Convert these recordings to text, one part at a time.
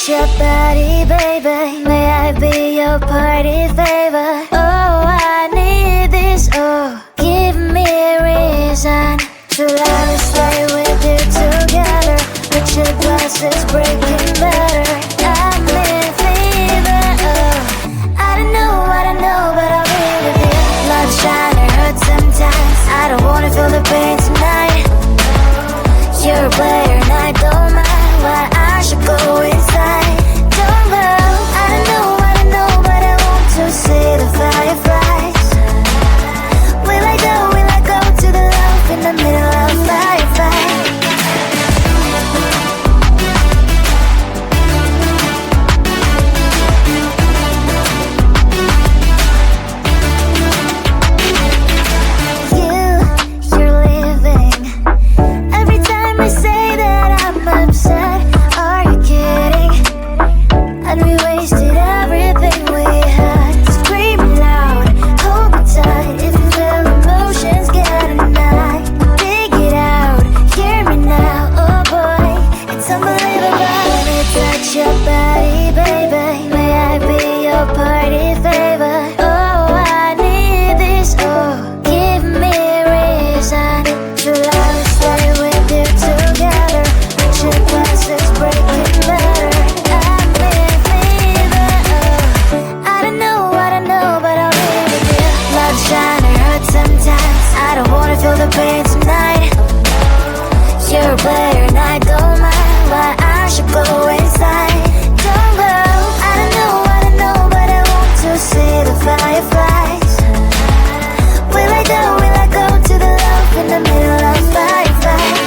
touch your body, baby. May I be your party favor? Oh, I need this. Oh, give me a reason to let me stay with you together. But your glass is breaking better. I'm in fever. Oh, I don't know, but I'll be with you. Blood shine, it hurts sometimes. I don't wanna feel the pain tonight. You're a player and I don't mind why I should go inside. Don't go. I don't know, but I want to see the fireflies. Will I go to the love in the middle of firefight? You're leaving. Every time I say that I'm upset, are you kidding? And we wasted everything we had. Screaming loud, hold me tight. If you feel emotions getting high, dig it out, hear me now. Oh boy, it's unbelievable. Let me touch your body, baby. May I be your party favor? Oh, I need this. Oh, give me a reason to let me stay with you together. But your glass is breaking better. I'm in fever. Oh, I don't know, but I'll be with you. Blood shine, it hurts sometimes. I don't wanna feel the pain tonight. You're a player and I don't mind why I should go inside. Don't go. I don't know, but I want to see the fireflies. Will I go to the love in the middle of firefight?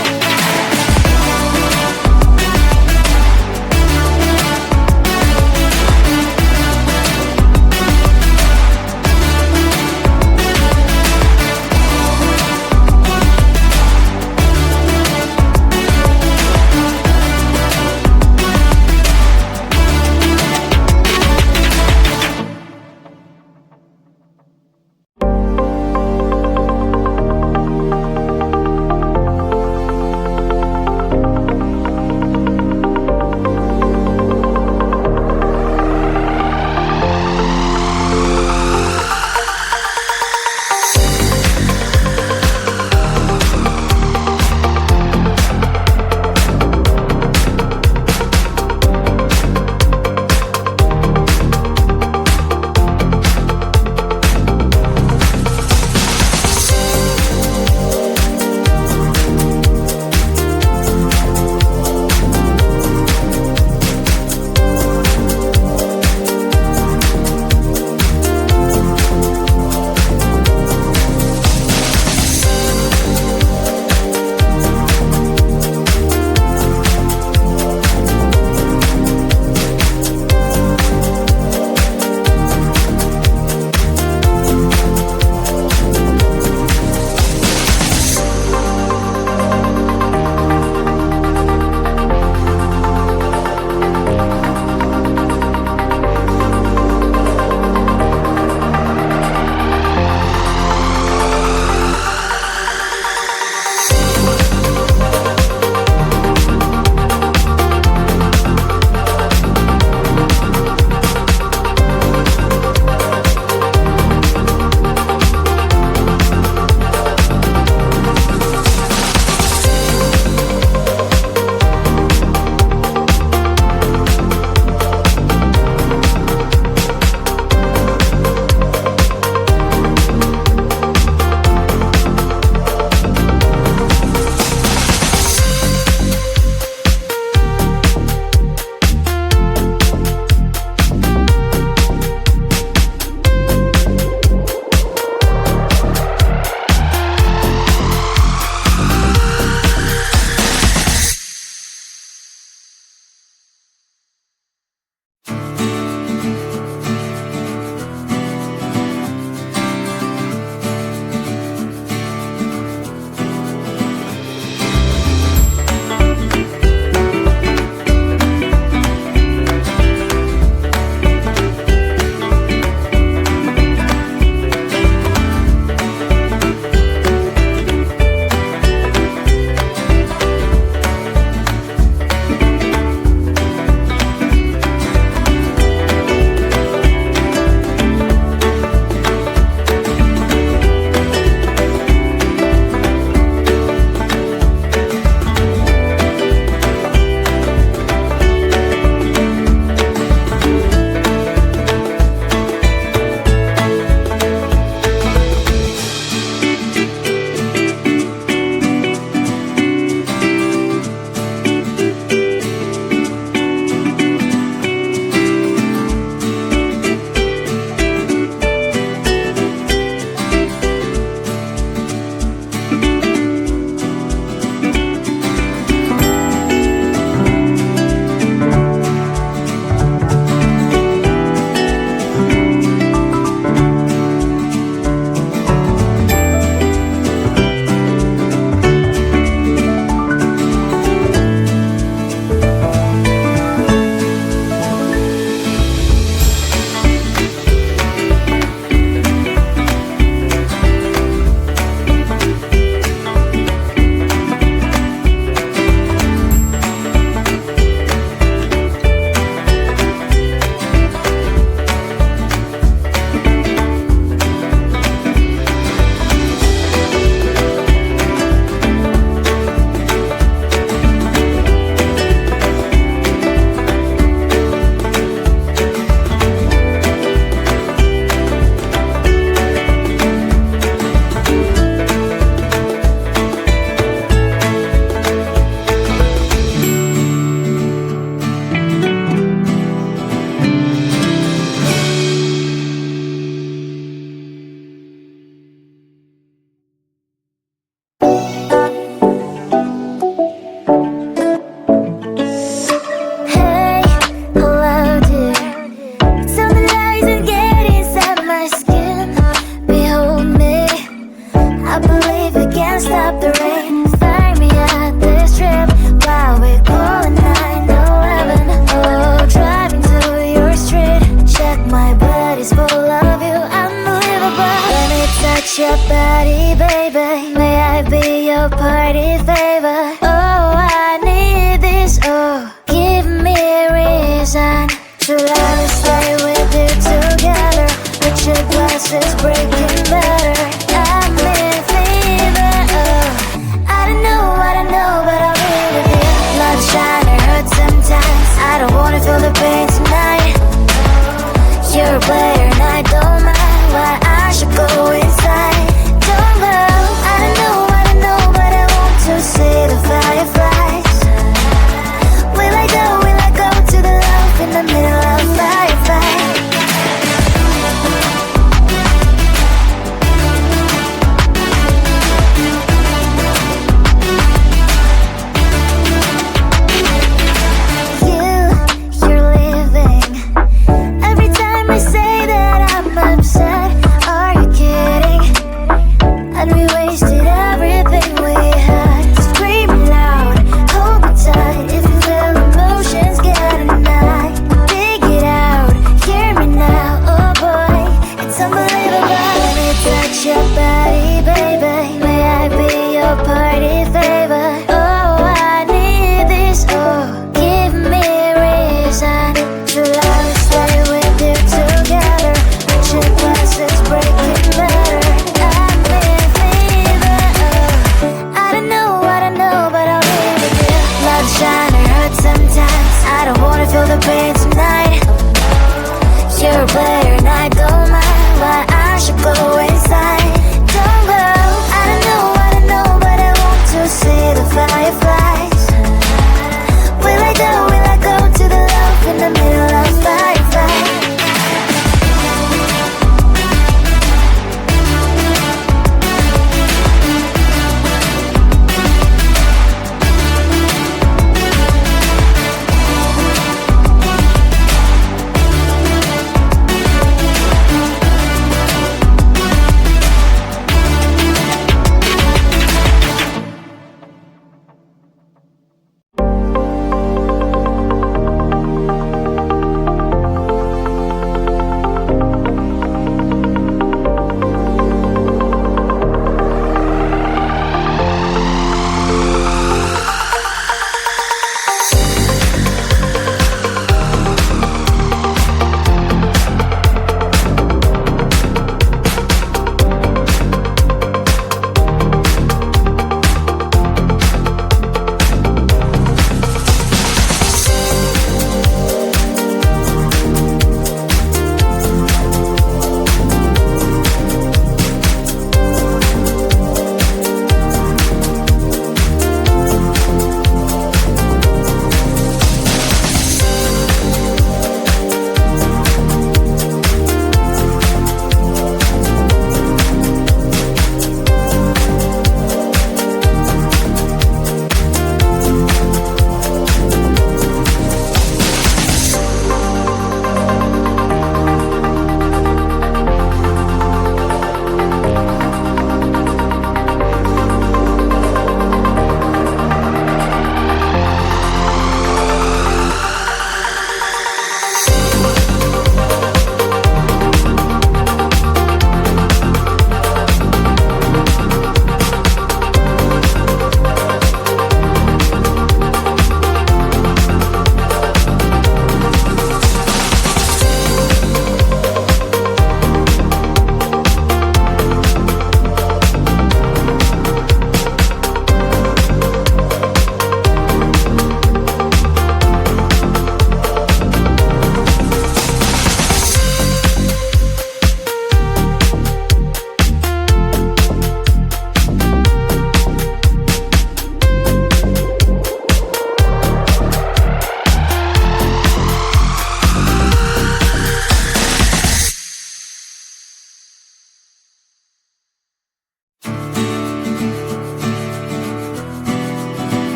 a party favor.